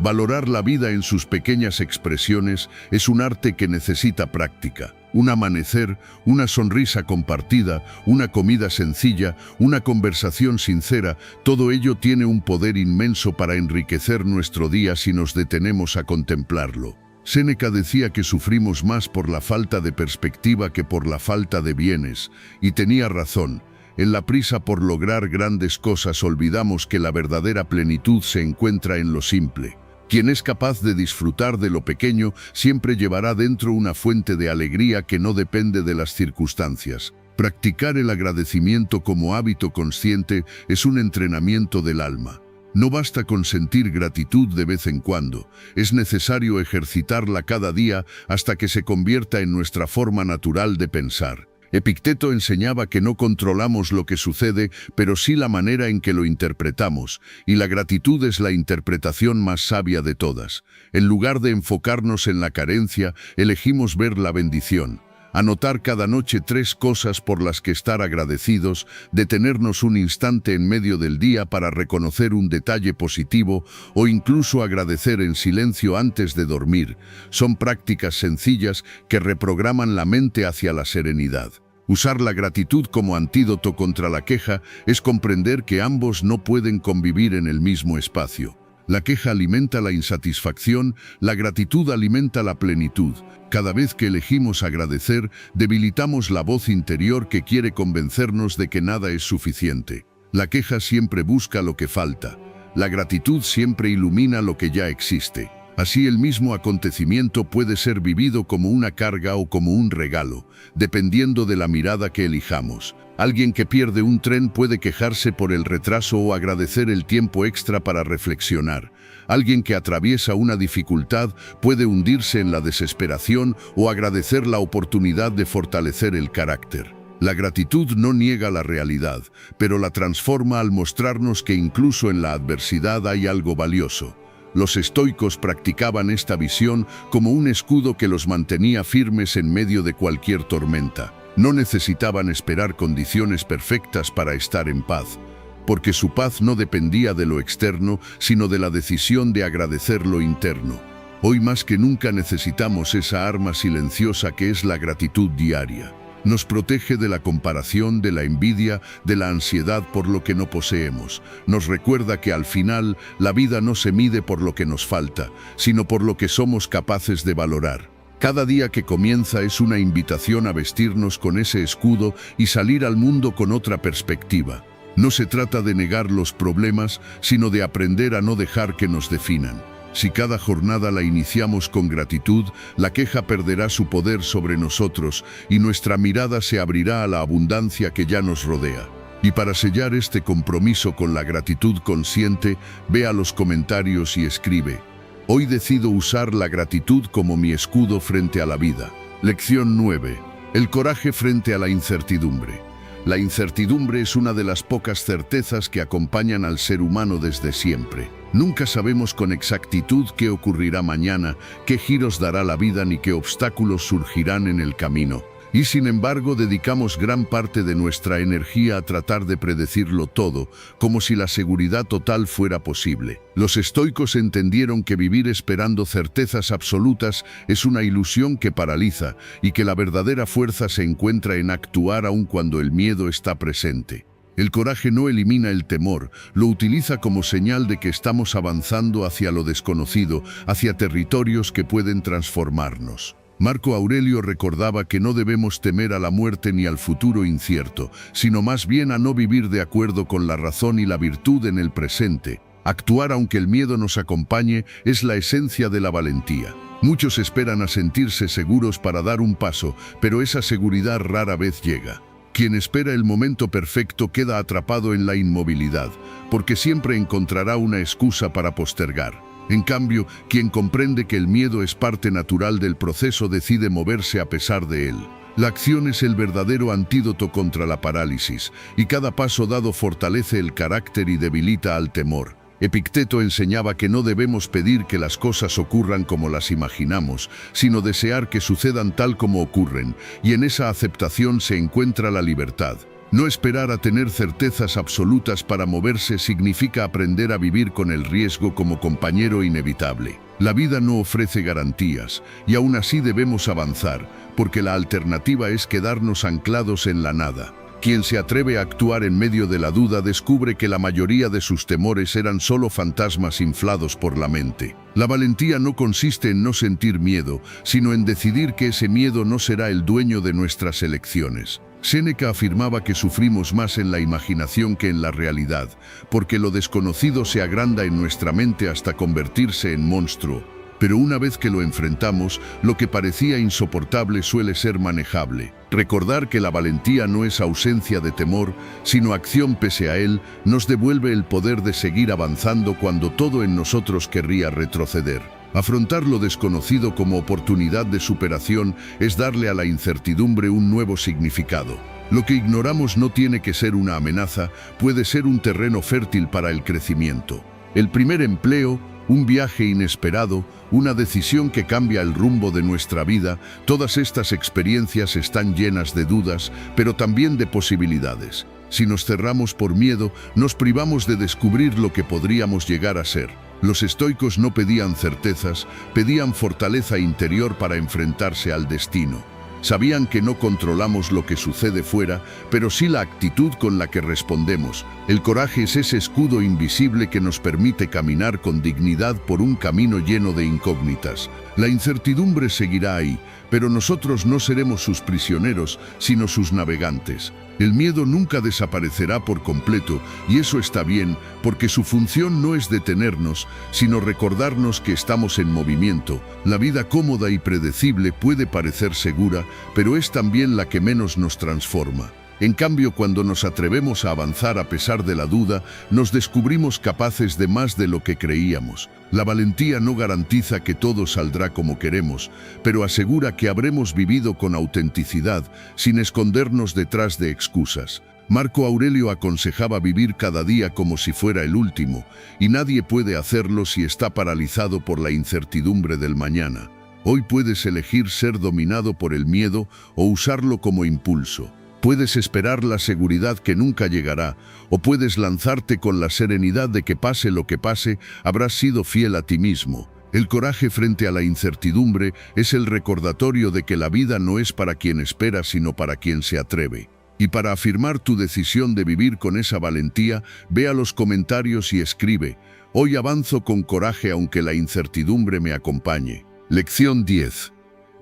Valorar la vida en sus pequeñas expresiones es un arte que necesita práctica. Un amanecer, una sonrisa compartida, una comida sencilla, una conversación sincera, todo ello tiene un poder inmenso para enriquecer nuestro día si nos detenemos a contemplarlo. Séneca decía que sufrimos más por la falta de perspectiva que por la falta de bienes, y tenía razón. En la prisa por lograr grandes cosas olvidamos que la verdadera plenitud se encuentra en lo simple. Quien es capaz de disfrutar de lo pequeño siempre llevará dentro una fuente de alegría que no depende de las circunstancias. Practicar el agradecimiento como hábito consciente es un entrenamiento del alma. No basta con sentir gratitud de vez en cuando, es necesario ejercitarla cada día hasta que se convierta en nuestra forma natural de pensar. Epicteto enseñaba que no controlamos lo que sucede, pero sí la manera en que lo interpretamos, y la gratitud es la interpretación más sabia de todas. En lugar de enfocarnos en la carencia, elegimos ver la bendición. Anotar cada noche 3 cosas por las que estar agradecidos, detenernos un instante en medio del día para reconocer un detalle positivo o incluso agradecer en silencio antes de dormir, son prácticas sencillas que reprograman la mente hacia la serenidad. Usar la gratitud como antídoto contra la queja es comprender que ambos no pueden convivir en el mismo espacio. La queja alimenta la insatisfacción, la gratitud alimenta la plenitud. Cada vez que elegimos agradecer, debilitamos la voz interior que quiere convencernos de que nada es suficiente. La queja siempre busca lo que falta. La gratitud siempre ilumina lo que ya existe. Así el mismo acontecimiento puede ser vivido como una carga o como un regalo, dependiendo de la mirada que elijamos. Alguien que pierde un tren puede quejarse por el retraso o agradecer el tiempo extra para reflexionar. Alguien que atraviesa una dificultad puede hundirse en la desesperación o agradecer la oportunidad de fortalecer el carácter. La gratitud no niega la realidad, pero la transforma al mostrarnos que incluso en la adversidad hay algo valioso. Los estoicos practicaban esta visión como un escudo que los mantenía firmes en medio de cualquier tormenta. No necesitaban esperar condiciones perfectas para estar en paz, porque su paz no dependía de lo externo, sino de la decisión de agradecer lo interno. Hoy más que nunca necesitamos esa arma silenciosa que es la gratitud diaria. Nos protege de la comparación, de la envidia, de la ansiedad por lo que no poseemos. Nos recuerda que al final la vida no se mide por lo que nos falta, sino por lo que somos capaces de valorar. Cada día que comienza es una invitación a vestirnos con ese escudo y salir al mundo con otra perspectiva. No se trata de negar los problemas, sino de aprender a no dejar que nos definan. Si cada jornada la iniciamos con gratitud, la queja perderá su poder sobre nosotros y nuestra mirada se abrirá a la abundancia que ya nos rodea. Y para sellar este compromiso con la gratitud consciente, ve a los comentarios y escribe: hoy decido usar la gratitud como mi escudo frente a la vida. Lección 9. El coraje frente a la incertidumbre. La incertidumbre es una de las pocas certezas que acompañan al ser humano desde siempre. Nunca sabemos con exactitud qué ocurrirá mañana, qué giros dará la vida ni qué obstáculos surgirán en el camino. Y sin embargo dedicamos gran parte de nuestra energía a tratar de predecirlo todo, como si la seguridad total fuera posible. Los estoicos entendieron que vivir esperando certezas absolutas es una ilusión que paraliza y que la verdadera fuerza se encuentra en actuar aun cuando el miedo está presente. El coraje no elimina el temor, lo utiliza como señal de que estamos avanzando hacia lo desconocido, hacia territorios que pueden transformarnos. Marco Aurelio recordaba que no debemos temer a la muerte ni al futuro incierto, sino más bien a no vivir de acuerdo con la razón y la virtud en el presente. Actuar aunque el miedo nos acompañe es la esencia de la valentía. Muchos esperan a sentirse seguros para dar un paso, pero esa seguridad rara vez llega. Quien espera el momento perfecto queda atrapado en la inmovilidad, porque siempre encontrará una excusa para postergar. En cambio, quien comprende que el miedo es parte natural del proceso decide moverse a pesar de él. La acción es el verdadero antídoto contra la parálisis, y cada paso dado fortalece el carácter y debilita al temor. Epicteto enseñaba que no debemos pedir que las cosas ocurran como las imaginamos, sino desear que sucedan tal como ocurren, y en esa aceptación se encuentra la libertad. No esperar a tener certezas absolutas para moverse significa aprender a vivir con el riesgo como compañero inevitable. La vida no ofrece garantías, y aún así debemos avanzar, porque la alternativa es quedarnos anclados en la nada. Quien se atreve a actuar en medio de la duda descubre que la mayoría de sus temores eran solo fantasmas inflados por la mente. La valentía no consiste en no sentir miedo, sino en decidir que ese miedo no será el dueño de nuestras elecciones. Séneca afirmaba que sufrimos más en la imaginación que en la realidad, porque lo desconocido se agranda en nuestra mente hasta convertirse en monstruo. Pero una vez que lo enfrentamos, lo que parecía insoportable suele ser manejable. Recordar que la valentía no es ausencia de temor, sino acción pese a él, nos devuelve el poder de seguir avanzando cuando todo en nosotros querría retroceder. Afrontar lo desconocido como oportunidad de superación es darle a la incertidumbre un nuevo significado. Lo que ignoramos no tiene que ser una amenaza, puede ser un terreno fértil para el crecimiento. El primer empleo, un viaje inesperado, una decisión que cambia el rumbo de nuestra vida, todas estas experiencias están llenas de dudas, pero también de posibilidades. Si nos cerramos por miedo, nos privamos de descubrir lo que podríamos llegar a ser. Los estoicos no pedían certezas, pedían fortaleza interior para enfrentarse al destino. Sabían que no controlamos lo que sucede fuera, pero sí la actitud con la que respondemos. El coraje es ese escudo invisible que nos permite caminar con dignidad por un camino lleno de incógnitas. La incertidumbre seguirá ahí, pero nosotros no seremos sus prisioneros, sino sus navegantes. El miedo nunca desaparecerá por completo, y eso está bien, porque su función no es detenernos, sino recordarnos que estamos en movimiento. La vida cómoda y predecible puede parecer segura, pero es también la que menos nos transforma. En cambio, cuando nos atrevemos a avanzar a pesar de la duda, nos descubrimos capaces de más de lo que creíamos. La valentía no garantiza que todo saldrá como queremos, pero asegura que habremos vivido con autenticidad, sin escondernos detrás de excusas. Marco Aurelio aconsejaba vivir cada día como si fuera el último, y nadie puede hacerlo si está paralizado por la incertidumbre del mañana. Hoy puedes elegir ser dominado por el miedo o usarlo como impulso. Puedes esperar la seguridad que nunca llegará, o puedes lanzarte con la serenidad de que pase lo que pase, habrás sido fiel a ti mismo. El coraje frente a la incertidumbre es el recordatorio de que la vida no es para quien espera, sino para quien se atreve. Y para afirmar tu decisión de vivir con esa valentía, ve a los comentarios y escribe: hoy avanzo con coraje aunque la incertidumbre me acompañe. Lección 10.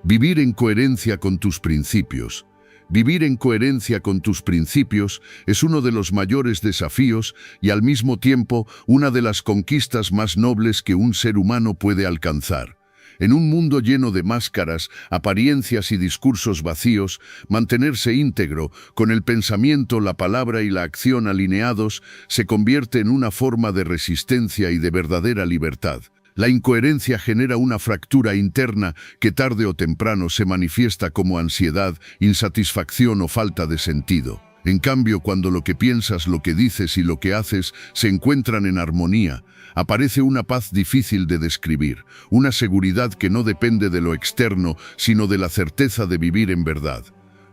Vivir en coherencia con tus principios. Vivir en coherencia con tus principios es uno de los mayores desafíos y al mismo tiempo una de las conquistas más nobles que un ser humano puede alcanzar. En un mundo lleno de máscaras, apariencias y discursos vacíos, mantenerse íntegro, con el pensamiento, la palabra y la acción alineados, se convierte en una forma de resistencia y de verdadera libertad. La incoherencia genera una fractura interna que tarde o temprano se manifiesta como ansiedad, insatisfacción o falta de sentido. En cambio, cuando lo que piensas, lo que dices y lo que haces se encuentran en armonía, aparece una paz difícil de describir, una seguridad que no depende de lo externo, sino de la certeza de vivir en verdad.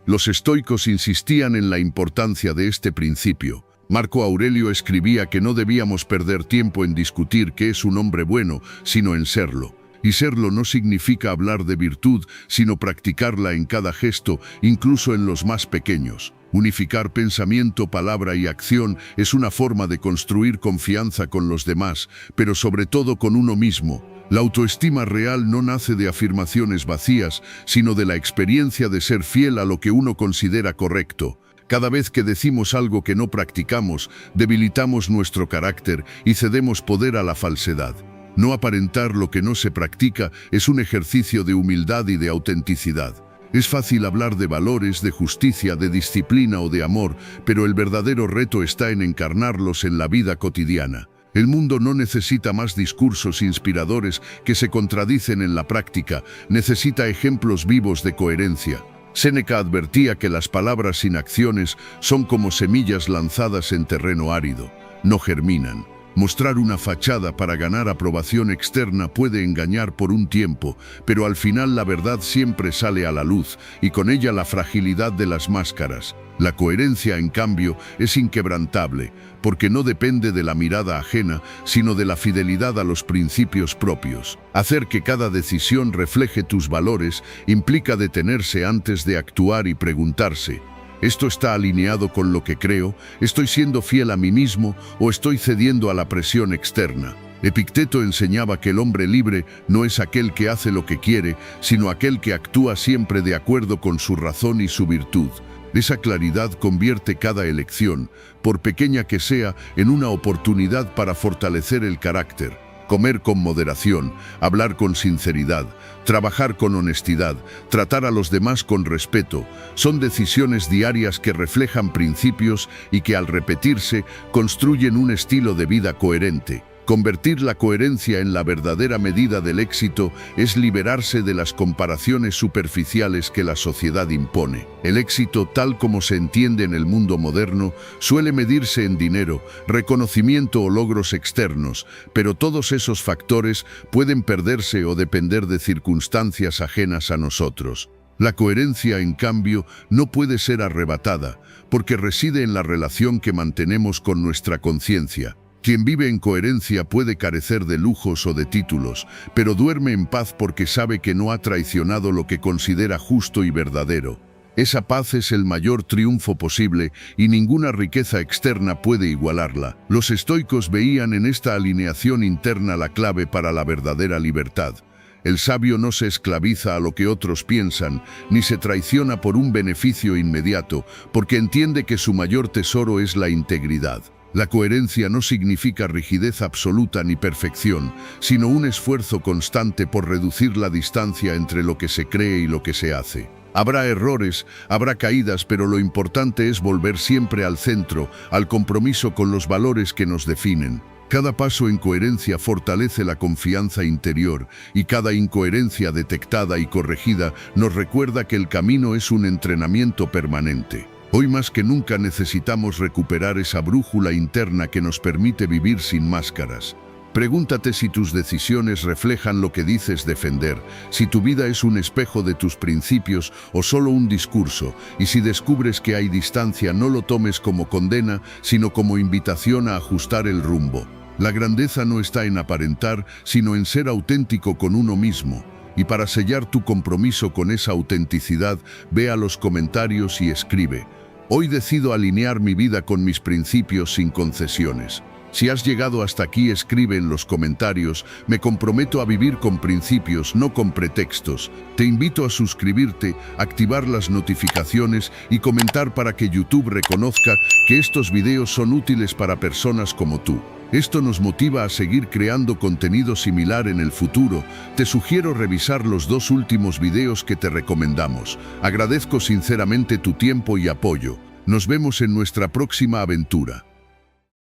Los estoicos insistían en la importancia de este principio. Marco Aurelio escribía que no debíamos perder tiempo en discutir qué es un hombre bueno, sino en serlo. Y serlo no significa hablar de virtud, sino practicarla en cada gesto, incluso en los más pequeños. Unificar pensamiento, palabra y acción es una forma de construir confianza con los demás, pero sobre todo con uno mismo. La autoestima real no nace de afirmaciones vacías, sino de la experiencia de ser fiel a lo que uno considera correcto. Cada vez que decimos algo que no practicamos, debilitamos nuestro carácter y cedemos poder a la falsedad. No aparentar lo que no se practica es un ejercicio de humildad y de autenticidad. Es fácil hablar de valores, de justicia, de disciplina o de amor, pero el verdadero reto está en encarnarlos en la vida cotidiana. El mundo no necesita más discursos inspiradores que se contradicen en la práctica, necesita ejemplos vivos de coherencia. Séneca advertía que las palabras sin acciones son como semillas lanzadas en terreno árido, no germinan. Mostrar una fachada para ganar aprobación externa puede engañar por un tiempo, pero al final la verdad siempre sale a la luz, y con ella la fragilidad de las máscaras. La coherencia, en cambio, es inquebrantable, porque no depende de la mirada ajena, sino de la fidelidad a los principios propios. Hacer que cada decisión refleje tus valores implica detenerse antes de actuar y preguntarse: ¿esto está alineado con lo que creo? ¿Estoy siendo fiel a mí mismo o estoy cediendo a la presión externa? Epicteto enseñaba que el hombre libre no es aquel que hace lo que quiere, sino aquel que actúa siempre de acuerdo con su razón y su virtud. Esa claridad convierte cada elección, por pequeña que sea, en una oportunidad para fortalecer el carácter. Comer con moderación, hablar con sinceridad, trabajar con honestidad, tratar a los demás con respeto, son decisiones diarias que reflejan principios y que al repetirse construyen un estilo de vida coherente. Convertir la coherencia en la verdadera medida del éxito es liberarse de las comparaciones superficiales que la sociedad impone. El éxito, tal como se entiende en el mundo moderno, suele medirse en dinero, reconocimiento o logros externos, pero todos esos factores pueden perderse o depender de circunstancias ajenas a nosotros. La coherencia, en cambio, no puede ser arrebatada, porque reside en la relación que mantenemos con nuestra conciencia. Quien vive en coherencia puede carecer de lujos o de títulos, pero duerme en paz porque sabe que no ha traicionado lo que considera justo y verdadero. Esa paz es el mayor triunfo posible y ninguna riqueza externa puede igualarla. Los estoicos veían en esta alineación interna la clave para la verdadera libertad. El sabio no se esclaviza a lo que otros piensan, ni se traiciona por un beneficio inmediato, porque entiende que su mayor tesoro es la integridad. La coherencia no significa rigidez absoluta ni perfección, sino un esfuerzo constante por reducir la distancia entre lo que se cree y lo que se hace. Habrá errores, habrá caídas, pero lo importante es volver siempre al centro, al compromiso con los valores que nos definen. Cada paso en coherencia fortalece la confianza interior y cada incoherencia detectada y corregida nos recuerda que el camino es un entrenamiento permanente. Hoy más que nunca necesitamos recuperar esa brújula interna que nos permite vivir sin máscaras. Pregúntate si tus decisiones reflejan lo que dices defender, si tu vida es un espejo de tus principios o solo un discurso, y si descubres que hay distancia, no lo tomes como condena, sino como invitación a ajustar el rumbo. La grandeza no está en aparentar, sino en ser auténtico con uno mismo. Y para sellar tu compromiso con esa autenticidad, ve a los comentarios y escribe: hoy decido alinear mi vida con mis principios sin concesiones. Si has llegado hasta aquí, escribe en los comentarios: me comprometo a vivir con principios, no con pretextos. Te invito a suscribirte, activar las notificaciones y comentar para que YouTube reconozca que estos videos son útiles para personas como tú. Esto nos motiva a seguir creando contenido similar en el futuro. Te sugiero revisar los 2 últimos videos que te recomendamos. Agradezco sinceramente tu tiempo y apoyo. Nos vemos en nuestra próxima aventura.